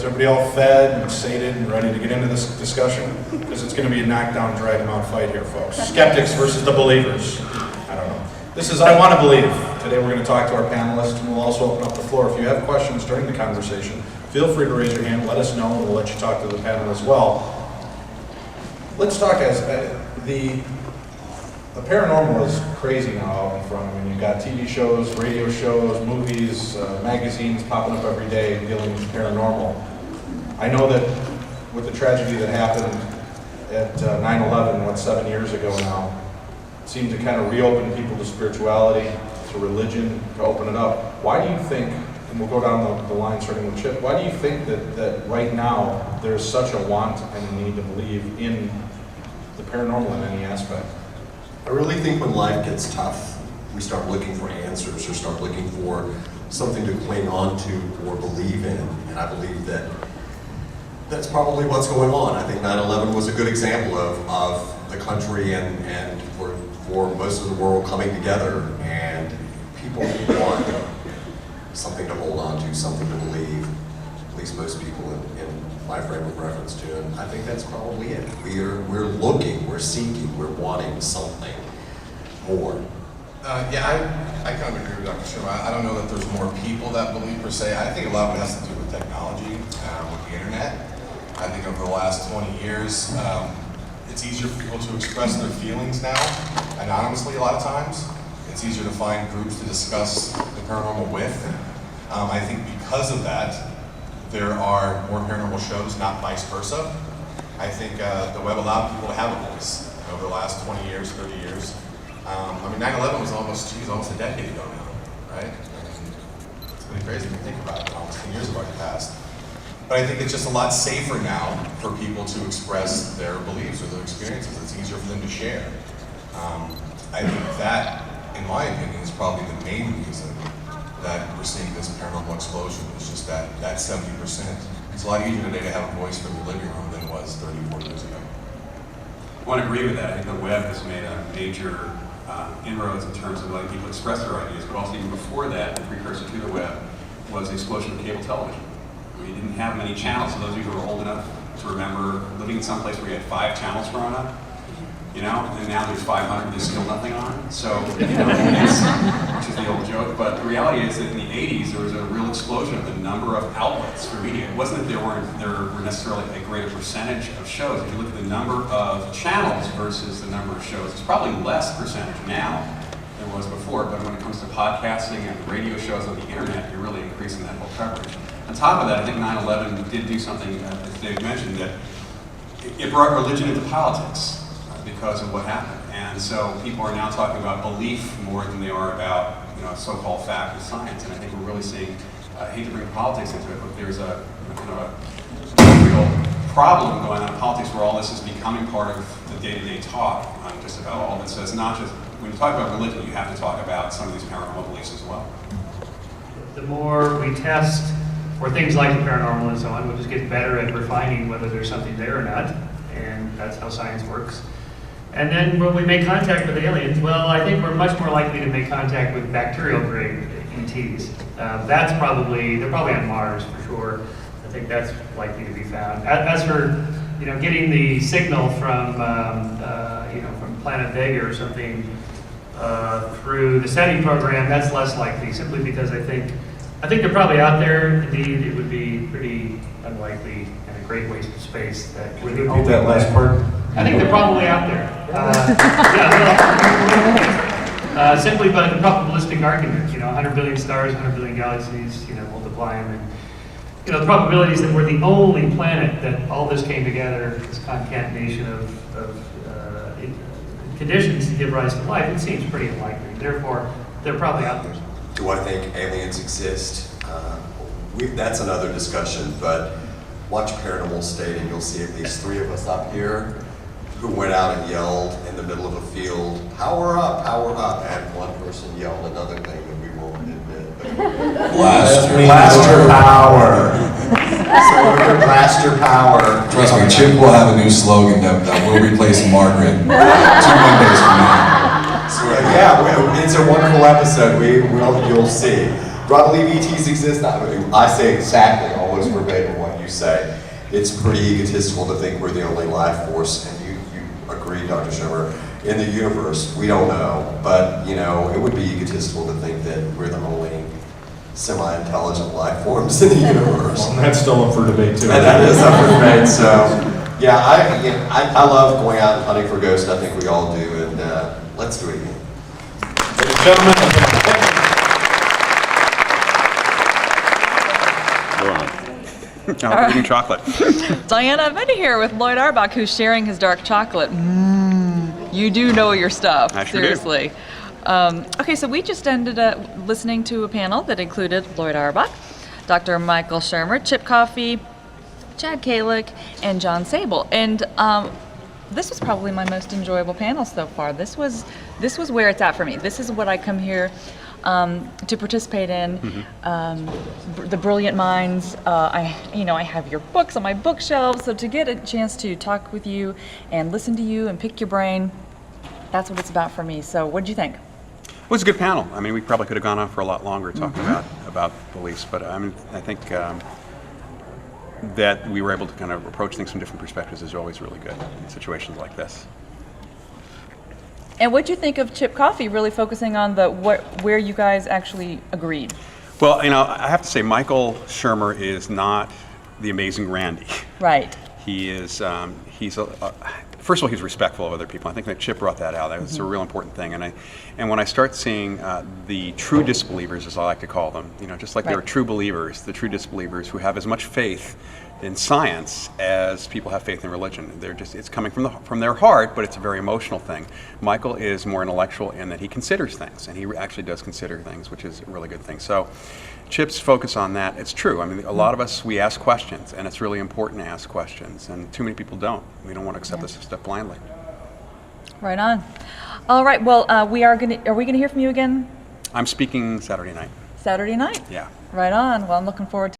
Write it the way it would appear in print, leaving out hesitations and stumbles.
everybody all fed and sated and ready to get into this discussion? Because it's going to be a knockdown, drag them out fight here, folks. Skeptics versus the believers. I don't know. This is I Want to Believe. Today we're going to talk to our panelists, and we'll also open up the floor. If you have questions during the conversation, feel free to raise your hand, let us know, and we'll let you talk to the panel as well. Let's talk as the paranormal is crazy now out in front. I mean, you've got TV shows, radio shows, movies, magazines popping up every day dealing with paranormal. I know that with the tragedy that happened at 9/11, 7 years ago now, it seemed to kind of reopen people to spirituality, to religion, to open it up. Why do you think, and we'll go down the line starting with Chip, why do you think that right now there's such a want and a need to believe in the paranormal in any aspect? I really think when life gets tough, we start looking for answers or start looking for something to cling on to or believe in. And I believe that that's probably what's going on. I think 9/11 was a good example of the country and for most of the world coming together, and people want something to hold on to, something to believe, at least most people in my frame of reference to, and I think that's probably it. We're looking, we're seeking, we're wanting something more. I kind of agree with Dr. Shermer. I don't know that there's more people that believe per se. I think a lot of it has to do with technology, with the internet. I think over the last 20 years, it's easier for people to express their feelings now, anonymously a lot of times. It's easier to find groups to discuss the paranormal with. I think because of that, there are more paranormal shows, not vice versa. I think the web allowed people to have a voice over the last 20 years, 30 years. 9/11 was almost a decade ago now, right? It's really crazy when you think about it. Almost 10 years have already passed. But I think it's just a lot safer now for people to express their beliefs or their experiences. It's easier for them to share. I think that, in my opinion, is probably the main reason that we're seeing this paranormal explosion. It's just that 70%. It's a lot easier today to have a voice from your living room than it was 30, 40 years ago. I want to agree with that. I think the web has made a major inroads in terms of letting people express their ideas, but also even before that, the precursor to the web was the explosion of cable television. We didn't have many channels, so those of you who are old enough to remember living in some place where you had 5 channels growing up, and now there's 500, there's still nothing on. So, which is the old joke, but the reality is that in the 80s, there was a real explosion of the number of outlets for media. It wasn't that there were necessarily a greater percentage of shows. If you look at the number of channels versus the number of shows, it's probably less percentage now than it was before, but when it comes to podcasting and radio shows on the internet, you're really increasing that whole coverage. On top of that, I think 9/11 did do something, as Dave mentioned, that it brought religion into politics because of what happened. And so people are now talking about belief more than they are about so-called fact and science. And I think we're really seeing, I hate to bring politics into it, but there's a kind of a real problem going on in politics where all this is becoming part of the day-to-day talk on just about all of it. So it's not just, when you talk about religion, you have to talk about some of these paranormal beliefs as well. The more we test for things like the paranormal and so on, we'll just get better at refining whether there's something there or not, and that's how science works. And then when we make contact with aliens, well, I think we're much more likely to make contact with bacterial grade ETs. They're probably on Mars for sure. I think that's likely to be found. As for getting the signal from from Planet Vega or something through the SETI program, that's less likely, simply because I think they're probably out there. Indeed, it would be pretty unlikely and a great waste of space that Would you repeat that last part? I think they're probably out there. Simply by the probabilistic argument, 100 billion stars, 100 billion galaxies, multiply them, and the probabilities that we're the only planet that all this came together, this concatenation of conditions to give rise to life, it seems pretty unlikely. Therefore, they're probably out there. Do I think aliens exist? That's another discussion, but watch Paranormal State and you'll see at least 3 of us up here who went out and yelled in the middle of a field, power up, and one person yelled another thing that we won't admit. Blaster power. So we're gonna blast your power. Trust me, Chip will have a new slogan that will replace Margaret 2 Mondays from now. So it's a wonderful episode. You'll see. Do I believe ETs exist? I say exactly, almost verbatim what you you say. It's pretty egotistical to think we're the only life force, and you agree, Dr. Shermer, in the universe. We don't know, but it would be egotistical to think that we're the only semi-intelligent life forms in the universe. Well, that's still up for debate too. And that is up for debate, so yeah, I love going out and hunting for ghosts. I think we all do, and let's do it again. Ladies and gentlemen, thank you. I'm eating chocolate. Diana Benny here with Loyd Auerbach, who's sharing his dark chocolate. You do know your stuff, I sure do. seriously. Okay, so we just ended up listening to a panel that included Loyd Auerbach, Dr. Michael Shermer, Chip Coffey, Chad Calek, and John Sabol. And this was probably my most enjoyable panel so far. This was where it's at for me. This is what I come here to participate in. The brilliant minds. I have your books on my bookshelf, so to get a chance to talk with you and listen to you and pick your brain, that's what it's about for me. So what did you think? It was a good panel. I mean, we probably could have gone on for a lot longer talking about beliefs, but I think that we were able to kind of approach things from different perspectives is always really good in situations like this. And what'd you think of Chip Coffey really focusing on where you guys actually agreed? Well, I have to say Michael Shermer is not the amazing Randy. Right. He is, first of all, he's respectful of other people. I think that Chip brought that out. That's a real important thing. And when I start seeing the true disbelievers, as I like to call them, just like there are true believers, the true disbelievers who have as much faith in science as people have faith in religion. It's coming from their heart, but it's a very emotional thing. Michael is more intellectual in that he considers things, and he actually does consider things, which is a really good thing. So Chip's focus on that, it's true. I mean, a lot of us, we ask questions, and it's really important to ask questions, and too many people don't. We don't want to accept this stuff blindly. Right on. All right, well, are we gonna hear from you again? I'm speaking Saturday night. Saturday night? Yeah. Right on. Well, I'm looking forward to